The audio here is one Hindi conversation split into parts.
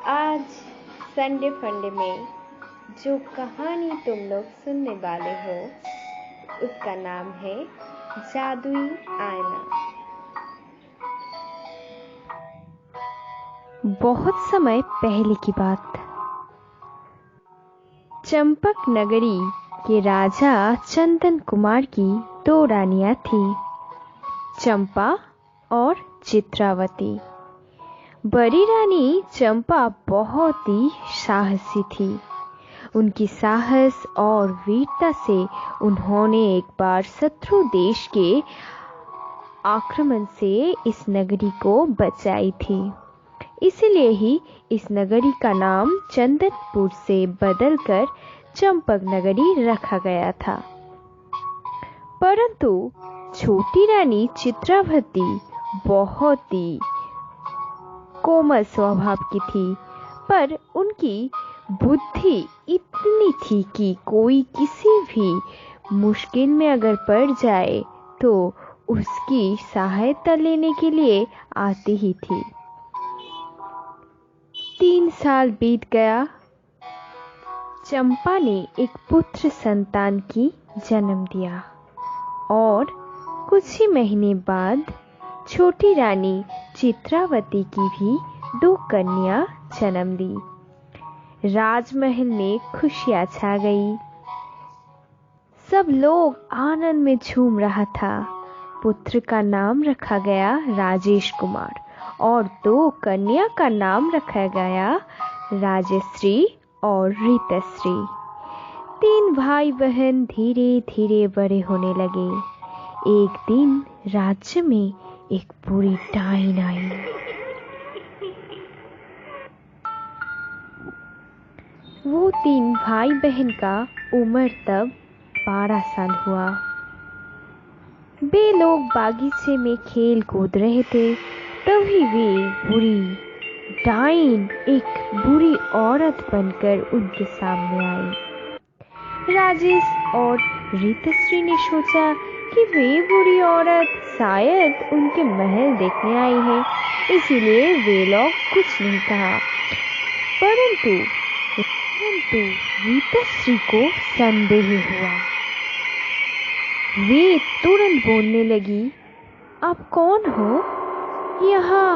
आज संडे फंडे में जो कहानी तुम लोग सुनने वाले हो उसका नाम है जादुई आईना। बहुत समय पहले की बात, चंपक नगरी के राजा चंदन कुमार की 2 रानियां थी, चंपा और चित्रावती। बड़ी रानी चंपा बहुत ही साहसी थी। उनकी साहस और वीरता से उन्होंने एक बार शत्रु देश के आक्रमण से इस नगरी को बचाई थी। इसलिए ही इस नगरी का नाम चंदनपुर से बदलकर चंपक नगरी रखा गया था। परंतु छोटी रानी चित्रावती बहुत ही कोमल स्वभाव की थी, पर उनकी बुद्धि इतनी थी कि कोई किसी भी मुश्किल में अगर पड़ जाए तो उसकी सहायता लेने के लिए आती ही थी। 3 साल बीत गया। चंपा ने एक पुत्र संतान की जन्म दिया और कुछ ही महीने बाद छोटी रानी चित्रावती की भी 2 कन्या जन्म दी। राजमहल में खुशियां छा गई। सब लोग आनंद में झूम रहा था। पुत्र का नाम रखा गया राजेश कुमार और 2 कन्या का नाम रखा गया राजश्री और ऋतश्री। 3 भाई बहन धीरे धीरे बड़े होने लगे। एक दिन राज्य में एक बुरी डाइन आई। वो 3 भाई बहन का उम्र तब 12 साल हुआ। वे लोग बागीचे में खेल कूद रहे थे, तभी वे बुरी डाइन एक बुरी औरत बनकर उनके सामने आई। राजेश और ऋतश्री ने सोचा कि वे बुरी औरत शायद उनके महल देखने आई है, इसीलिए वे लोग कुछ नहीं कहा। परंतु ऋतश्री को संदेह हुआ। वे तुरंत बोलने लगी, आप कौन हो? यहाँ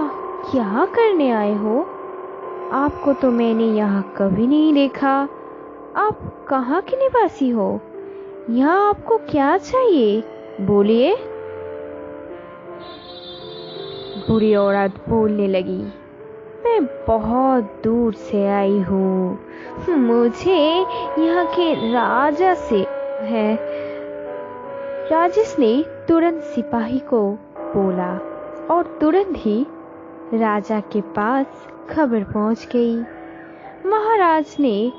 क्या करने आए हो? आपको तो मैंने यहाँ कभी नहीं देखा। आप कहाँ के निवासी हो? यहाँ आपको क्या चाहिए? बोलिए। बुरी औरत बोलने लगी, मैं बहुत दूर से आई हूँ। मुझे यहाँ के राजा से है। राजेश ने तुरंत सिपाही को बोला और तुरंत ही राजा के पास खबर पहुंच गई। महाराज ने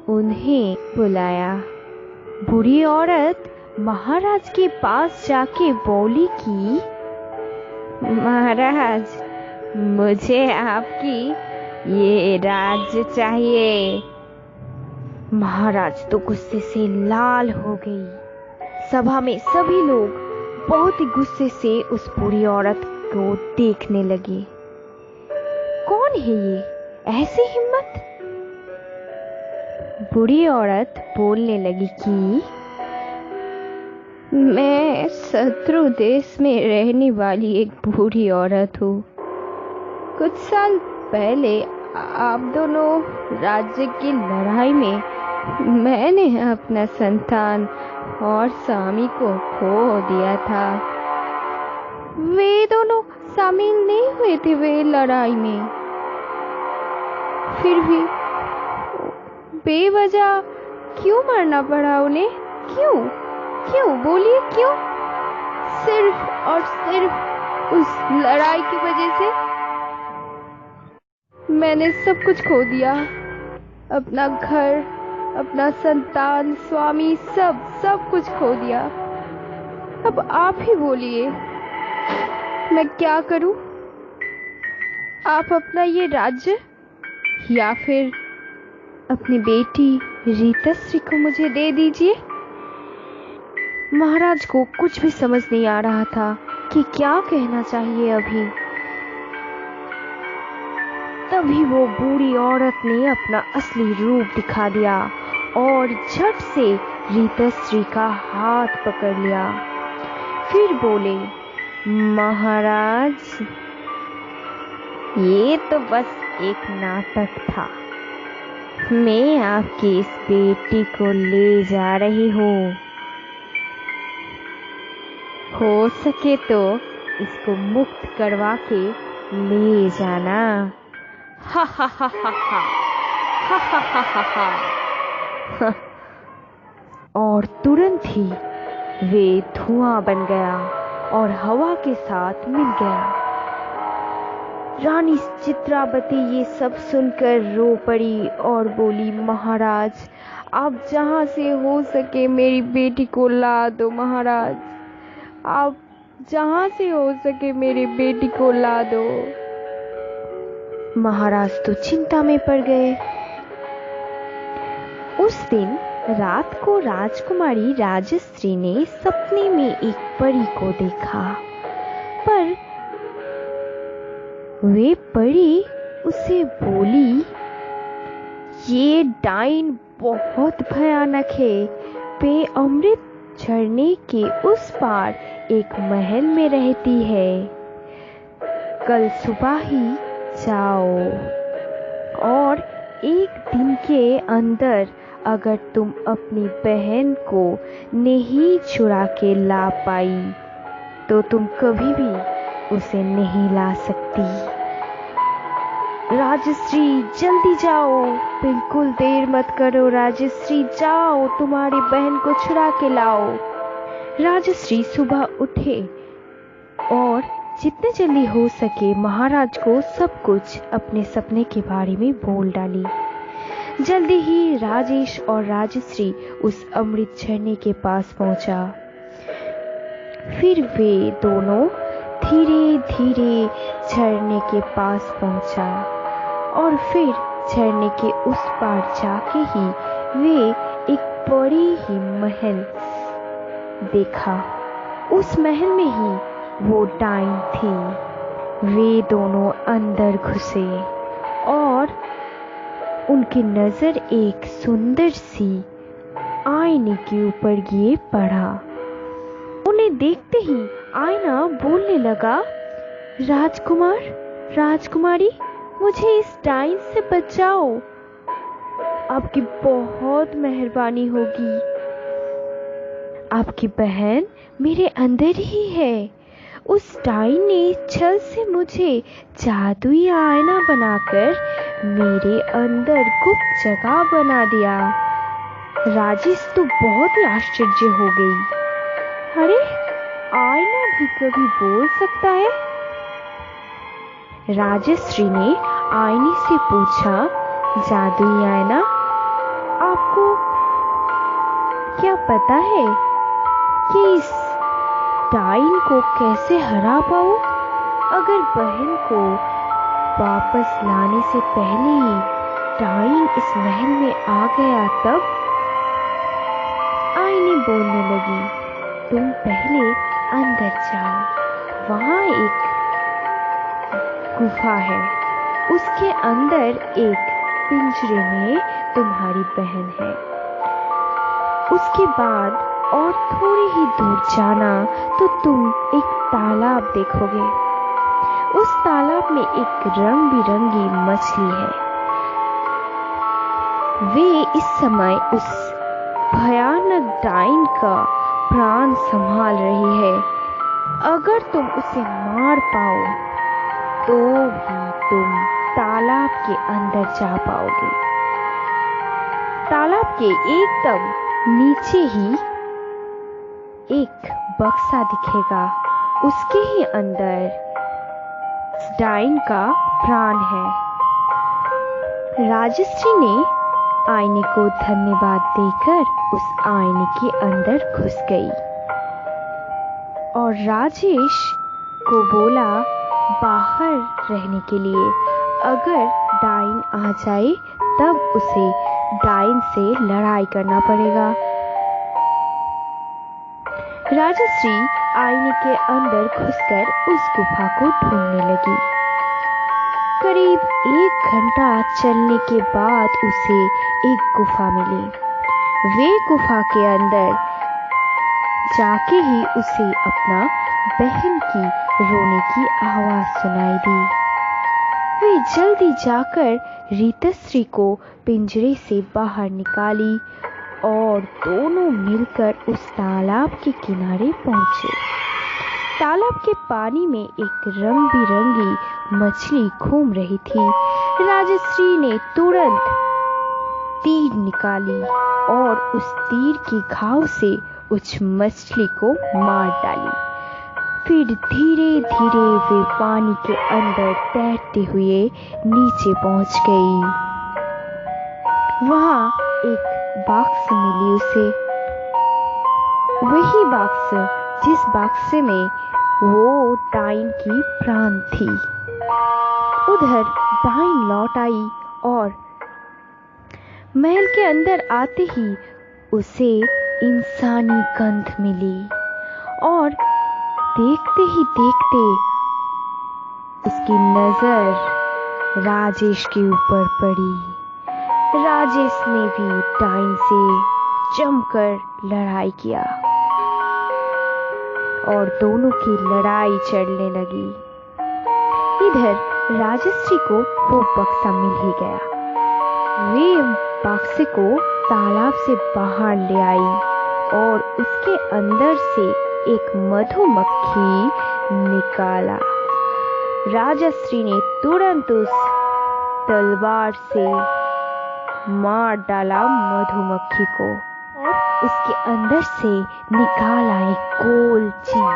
उन्हें बुलाया। बुरी औरत महाराज के पास जाके बोली कि महाराज, मुझे आपकी ये राज्य चाहिए। महाराज तो गुस्से से लाल हो गई। सभा में सभी लोग बहुत ही गुस्से से उस बुरी औरत को देखने लगे। कौन है ये? ऐसी हिम्मत? बुरी औरत बोलने लगी कि मैं शत्रु देश में रहने वाली एक बुरी औरत हूँ। कुछ साल पहले आप दोनों राज्य की लड़ाई में मैंने अपना संतान और स्वामी को खो दिया था। वे दोनों शामिल नहीं हुए थे वे लड़ाई में। फिर भी बेवजह क्यों मरना पड़ा उन्हें? क्यों बोलिए क्यों? सिर्फ और सिर्फ उस लड़ाई की वजह से मैंने सब कुछ खो दिया। अपना घर, अपना संतान, स्वामी, सब कुछ खो दिया। अब आप ही बोलिए, मैं क्या करूं? आप अपना ये राज्य या फिर अपनी बेटी ऋतश्री को मुझे दे दीजिए। महाराज को कुछ भी समझ नहीं आ रहा था कि क्या कहना चाहिए अभी। तभी वो बूढ़ी औरत ने अपना असली रूप दिखा दिया और झट से रीतश्री का हाथ पकड़ लिया। फिर बोले, महाराज, ये तो बस एक नाटक था। मैं आपकी इस बेटी को ले जा रही हूँ। हो सके तो इसको मुक्त करवा के ले जाना। हा हा हा हा हा हा हा हा हा हा। और तुरंत ही वे धुआं बन गया और हवा के साथ मिल गया। रानी चित्रावती ये सब सुनकर रो पड़ी और बोली, महाराज, आप जहां से हो सके मेरी बेटी को ला दो। महाराज, आप जहां से हो सके मेरी बेटी को ला दो। महाराज तो चिंता में पड़ गए। उस दिन रात को राजकुमारी राजश्री ने सपने में एक परी को देखा, पर वे परी उसे बोली, ये डाइन बहुत भयानक है। वे अमृत झरने के उस पार एक महल में रहती है। कल सुबह ही जाओ और एक दिन के अंदर अगर तुम अपनी बहन को नहीं छुड़ा के ला पाई तो तुम कभी भी उसे नहीं ला सकती। राजश्री, जल्दी जाओ, बिल्कुल देर मत करो। राजश्री, जाओ, तुम्हारी बहन को छुड़ा के लाओ। राजश्री सुबह उठे और जितने जल्दी हो सके महाराज को सब कुछ अपने सपने के बारे में बोल डाली। जल्दी ही राजेश और राजश्री उस अमृत झरने के पास पहुंचा। फिर वे दोनों धीरे धीरे झरने के पास पहुंचा और फिर झरने के उस पार जाके ही वे एक बड़ी ही महल देखा। उस महल में ही वो डाइन थी। वे दोनों अंदर घुसे और उनकी नजर एक सुंदर सी आईने के ऊपर गिर पड़ा। उन्हें देखते ही आईना बोलने लगा, राजकुमार, राजकुमारी, मुझे इस डाइन से बचाओ। आपकी बहुत मेहरबानी होगी। आपकी बहन मेरे अंदर ही है। उस डाइन ने छल से मुझे जादुई आईना बनाकर मेरे अंदर गुप्त जगह बना दिया। राजेश तो बहुत ही आश्चर्य हो गई। अरे, आईना भी कभी बोल सकता है? राजश्री ने आईने से पूछा, जादुई आईना, आपको क्या पता है कि इस डाइन को कैसे हरा पाऊं? अगर बहन को वापस लाने से पहले ही डाइन इस महल में आ गया तब? आईने बोलने लगी, तुम पहले अंदर जाओ, वहां एक गुफा है, उसके अंदर एक पिंजरे में तुम्हारी बहन है। उसके बाद और थोड़ी ही दूर जाना तो तुम एक तालाब देखोगे। उस तालाब में एक रंग बिरंगी मछली है। वे इस समय उस भयानक डाइन का प्राण संभाल रही है। अगर तुम उसे मार पाओ तो भी तुम तालाब के अंदर जा पाओगे। तालाब के एकदम नीचे ही एक बक्सा दिखेगा, उसके ही अंदर डाइन का प्राण है। राजश्री ने आईने को धन्यवाद देकर उस आईने के अंदर घुस गई और राजेश को बोला बाहर रहने के लिए। अगर डाइन आ जाए तब उसे डाइन से लड़ाई करना पड़ेगा। राजश्री आईने के अंदर घुसकर उस गुफा को ढूंढने लगी। करीब 1 घंटा चलने के बाद उसे एक गुफा मिली। वे गुफा के अंदर जाके ही उसे अपना बहन की रोने की आवाज सुनाई दी। वे जल्दी जाकर रीतश्री को पिंजरे से बाहर निकाली और दोनों मिलकर उस तालाब के किनारे पहुंचे। तालाब के पानी में एक रंग बिरंगी मछली घूम रही थी। राजश्री ने तुरंत तीर निकाली और उस तीर के घाव से उस मछली को मार डाली। फिर धीरे धीरे वे पानी के अंदर तैरते हुए नीचे पहुंच गई। वहां एक बॉक्स मिली उसे, वही बॉक्स जिस बॉक्स में वो डाइन की प्राण थी। उधर डाइन लौट आई और महल के अंदर आते ही उसे इंसानी गंध मिली और देखते ही देखते उसकी नजर राजेश के ऊपर पड़ी। राजेश ने भी डाइन से जमकर लड़ाई किया और दोनों की लड़ाई चढ़ने लगी। इधर राजश्री को वो बक्सा मिल ही गया। वे बक्से को तालाब से बाहर ले आई और उसके अंदर से एक मधुमक्खी निकाला। राजश्री ने तुरंत उस तलवार से मार डाला मधुमक्खी को और उसके अंदर से निकाला एक गोल चीज।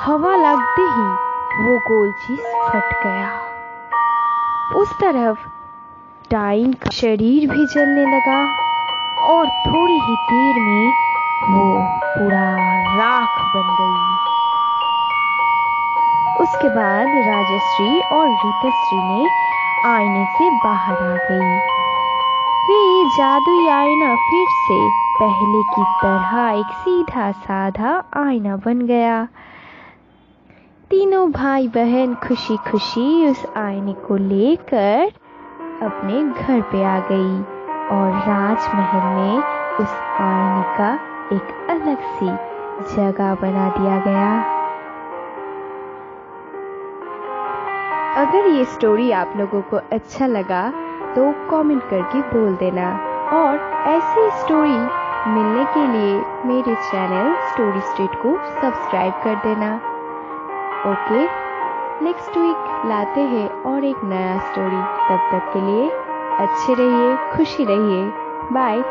हवा लगते ही वो गोल चीज फट गया। उस तरफ डाइन का शरीर भी जलने लगा और थोड़ी ही देर में वो पूरा राख बन गई। उसके बाद राजश्री और रीतश्री ने आईने से बाहर आ गई। वे जादुई आईना फिर से पहले की तरह एक सीधा साधा आईना बन गया। तीनों भाई बहन खुशी खुशी उस आईने को लेकर अपने घर पे आ गई और राजमहल में उस आईने का एक अलग सी जगह बना दिया गया। अगर ये स्टोरी आप लोगों को अच्छा लगा तो कमेंट करके बोल देना और ऐसी स्टोरी मिलने के लिए मेरे चैनल स्टोरी स्ट्रीट को सब्सक्राइब कर देना। ओके, नेक्स्ट वीक लाते हैं और एक नया स्टोरी। तब तक के लिए अच्छे रहिए, खुशी रहिए, बाय।